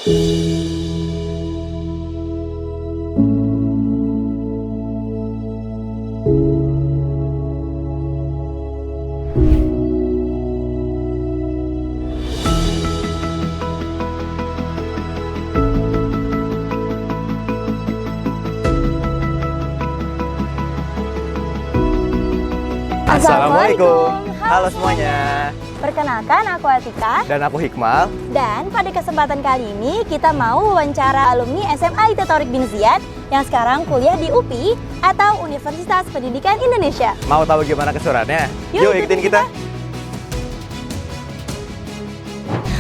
Assalamualaikum. Halo semuanya. Perkenalkan, aku Atika. Dan aku Hikmal. Dan pada kesempatan kali ini kita mau wawancara alumni SMA IT Thorik bin Ziyad yang sekarang kuliah di UPI atau Universitas Pendidikan Indonesia. Mau tahu gimana keseruannya? Yuk, ikutin kita.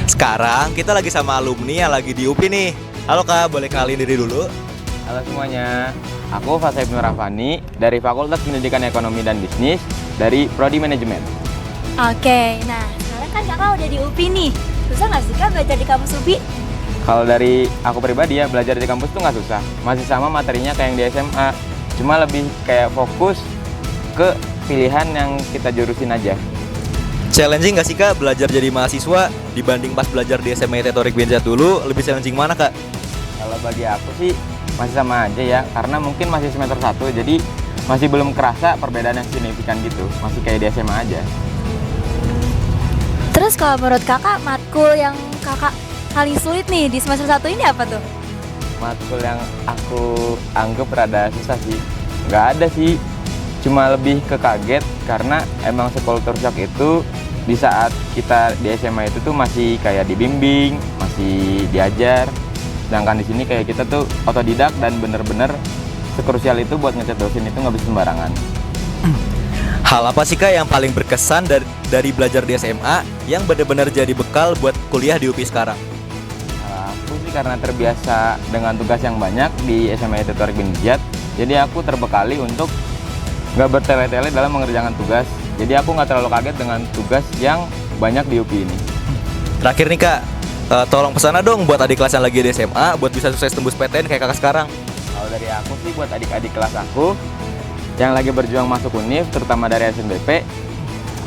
Sekarang kita lagi sama alumni yang lagi di UPI nih. Halo Kak, boleh kenalin diri dulu? Halo semuanya, aku Fasaib Nur Rafani dari Fakultas Pendidikan Ekonomi dan Bisnis dari Prodi Manajemen. Oke, nah sekarang kan kakak udah di UPI nih. Susah nggak sih kak belajar di kampus UPI? Kalau dari aku pribadi ya, belajar di kampus tuh nggak susah. Masih sama materinya kayak yang di SMA, cuma lebih kayak fokus ke pilihan yang kita jurusin aja. Challenging nggak sih Kak belajar jadi mahasiswa dibanding pas belajar di SMA IT Thorik bin Ziyad dulu? Lebih challenging mana Kak? Kalau bagi aku sih masih sama aja ya, karena mungkin masih semester 1, jadi masih belum kerasa perbedaan yang signifikan gitu. Masih kayak di SMA aja. Terus kalau menurut kakak, matkul yang kakak paling sulit nih di semester 1 ini apa tuh? Matkul yang aku anggap rada susah sih, nggak ada sih, cuma lebih ke kaget karena emang sekultur shock itu di saat kita di SMA itu tuh masih kayak dibimbing, masih diajar, sedangkan di sini kayak kita tuh otodidak dan bener-bener sekrusial itu buat ngechat dosen itu nggak bisa sembarangan. Hal apa sih Kak yang paling berkesan dari belajar di SMA yang benar-benar jadi bekal buat kuliah di UPI sekarang? Aku sih karena terbiasa dengan tugas yang banyak di SMA IT Thorik bin Ziyad, jadi aku terbekali untuk nggak bertele-tele dalam mengerjakan tugas. Jadi aku nggak terlalu kaget dengan tugas yang banyak di UPI ini. Terakhir nih Kak, tolong pesana dong buat adik kelas yang lagi di SMA buat bisa sukses tembus PTN kayak kakak sekarang. Kalau dari aku sih buat adik-adik kelas aku yang lagi berjuang masuk univ, terutama dari SNBP,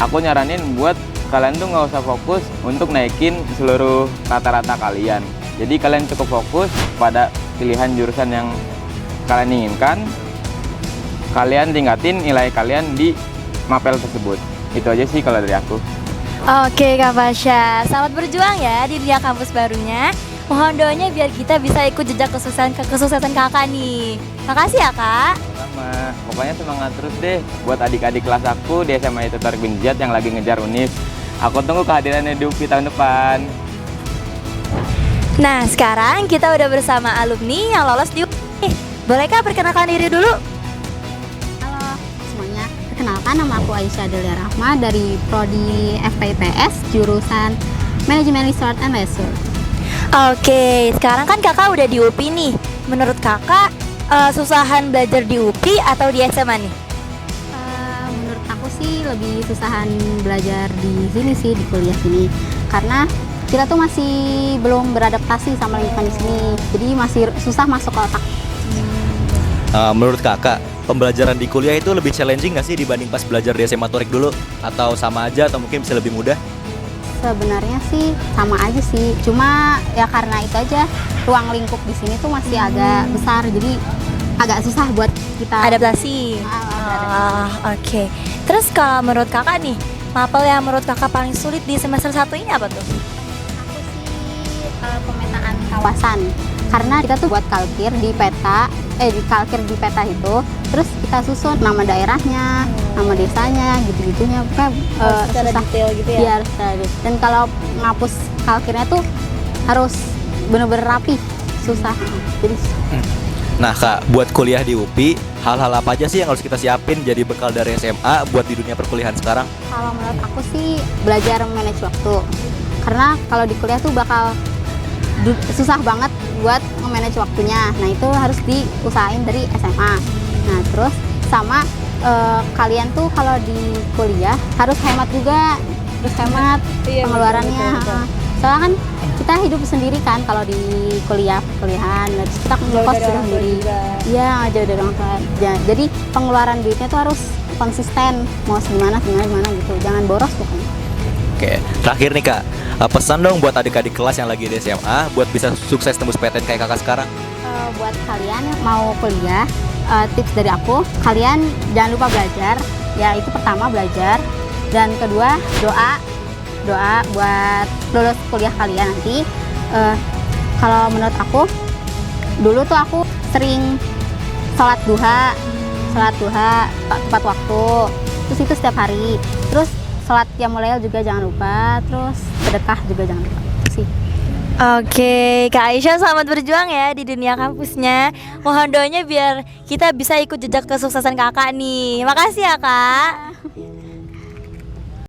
aku nyaranin buat kalian tuh nggak usah fokus untuk naikin seluruh rata-rata kalian. Jadi kalian cukup fokus pada pilihan jurusan yang kalian inginkan, kalian tingkatin nilai kalian di mapel tersebut. Itu aja sih kalau dari aku. Oke Kak Fasya, selamat berjuang ya di dunia kampus barunya. Mohon doanya biar kita bisa ikut jejak kesuksesan kakak nih. Makasih ya Kak. Sama, pokoknya semangat terus deh buat adik-adik kelas aku di SMA IT Thorik bin Ziyad yang lagi ngejar univ. Aku tunggu kehadirannya di UPI tahun depan. Nah sekarang kita udah bersama alumni yang lolos di UPI. Bolehkah perkenalkan diri dulu? Halo semuanya, perkenalkan nama aku Aisyah Delia Rahma dari Prodi FPIPS jurusan Manajemen Resort and Leisure. Oke, sekarang kan kakak udah di UPI nih. Menurut kakak, susahan belajar di UPI atau di SMA nih? Menurut aku sih lebih susahan belajar di sini sih, di kuliah sini, karena kita tuh masih belum beradaptasi sama lingkungan di sini, jadi masih susah masuk ke otak. Menurut kakak, pembelajaran di kuliah itu lebih challenging nggak sih dibanding pas belajar di SMA Thorik dulu? Atau sama aja atau mungkin bisa lebih mudah? Sebenarnya sih sama aja sih, cuma ya karena itu aja ruang lingkup di sini tuh masih agak besar, jadi agak susah buat kita Adaptasi. Oke. Terus kalau menurut kakak nih, mapel yang menurut kakak paling sulit di semester 1 ini apa tuh? Aku sih pemetaan kawasan, karena kita tuh buat kalkir di peta, di peta itu, terus kita susun nama daerahnya, nama desanya, gitu-gitunya, bukan Secara susah. detail gitu ya? Iya, harus secara detail. Dan kalau ngapus kalkirnya tuh harus bener-bener rapi, susah. Jadi Nah Kak, buat kuliah di UPI, hal-hal apa aja sih yang harus kita siapin jadi bekal dari SMA buat di dunia perkuliahan sekarang? kalau menurut aku sih belajar manage waktu, karena kalau di kuliah tuh bakal susah banget buat nge-manage waktunya. Nah itu harus diusahain dari SMA. Nah terus sama kalian tuh kalau di kuliah harus hemat juga, harus hemat pengeluarannya. Soalnya kan kita hidup sendiri kan kalau di kuliahan, terus kita ngekos juga sendiri. Iya, jauh dari orang tua. Jadi pengeluaran duitnya tuh harus konsisten, mau gimana gitu, jangan boros pokoknya. Oke, terakhir nih Kak, Pesan dong buat adik-adik kelas yang lagi di SMA buat bisa sukses tembus PTN kayak kakak sekarang. Buat kalian yang mau kuliah, tips dari aku, kalian jangan lupa belajar. Ya itu pertama belajar, dan kedua doa buat lulus kuliah kalian nanti. Kalau menurut aku, dulu tuh aku sering sholat duha tepat waktu, terus itu setiap hari. Terus sholat qiyamul lail juga jangan lupa, terus sedekah juga jangan lupa sih. Oke, Kak Aisyah selamat berjuang ya di dunia kampusnya. Mohon doanya biar kita bisa ikut jejak kesuksesan kakak nih. Makasih ya kak.